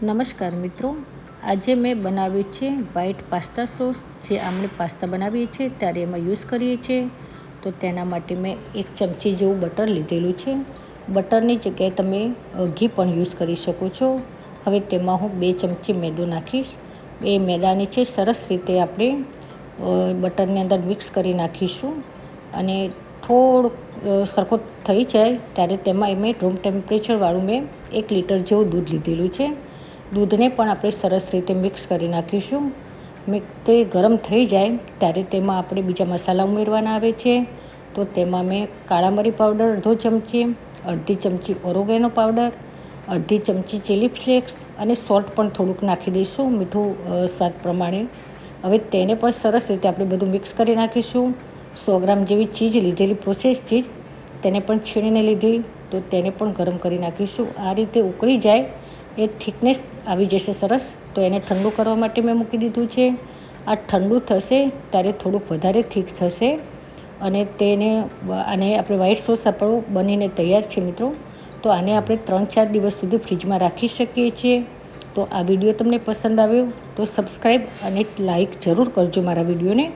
નમસ્કાર મિત્રો, આજે મેં બનાવ્યું છે વ્હાઈટ પાસ્તા સોસ. જે આપણે પાસ્તા બનાવીએ છીએ ત્યારે એમાં યુઝ કરીએ છીએ. તો તેના માટે મેં 1 ચમચી જેવું બટર લીધેલું છે. બટરની જગ્યાએ તમે ઘી પણ યુઝ કરી શકો છો. હવે તેમાં હું 2 ચમચી મેદો નાખીશ. એ મેદાને છે સરસ રીતે આપણે બટરની અંદર મિક્સ કરી નાખીશું. અને થોડુંક સરખો થઈ જાય ત્યારે તેમાં મેં રૂમ ટેમ્પરેચરવાળું 1 લીટર જેવું દૂધ લીધેલું છે. દૂધને પણ આપણે સરસ રીતે મિક્સ કરી નાખીશું. તે ગરમ થઈ જાય ત્યારે તેમાં આપણે બીજા મસાલા ઉમેરવાના આવે છે. તો તેમાં મેં કાળા મરી પાવડર અડધો ચમચી, અડધી ચમચી ઓરેગાનો પાવડર, અડધી ચમચી ચીલી ફ્લેક્સ અને સોલ્ટ પણ થોડુંક નાખી દઈશું, મીઠું સ્વાદ પ્રમાણે. હવે તેને પણ સરસ રીતે આપણે બધું મિક્સ કરી નાખીશું. 100 ગ્રામ જેવી ચીઝ લીધેલી, પ્રોસેસ ચીઝ, તેને પણ છીણીને લીધી. તો તેને પણ ગરમ કરી નાખીશું. આ રીતે ઉકળી જાય, એ થિકનેસ આવી જશે સરસ. તો એને ઠંડુ કરવા માટે મેં મૂકી દીધું છે. આ ઠંડુ થશે ત્યારે થોડુંક વધારે થીક થશે અને આને આપણે વ્હાઈટ સોસ આપણો બનીને તૈયાર છે મિત્રો. તો આને આપણે 3-4 દિવસ સુધી ફ્રીજમાં રાખી શકીએ છીએ. તો આ વિડીયો તમને પસંદ આવ્યો તો સબસ્ક્રાઈબ અને લાઈક જરૂર કરજો મારા વિડીયોને.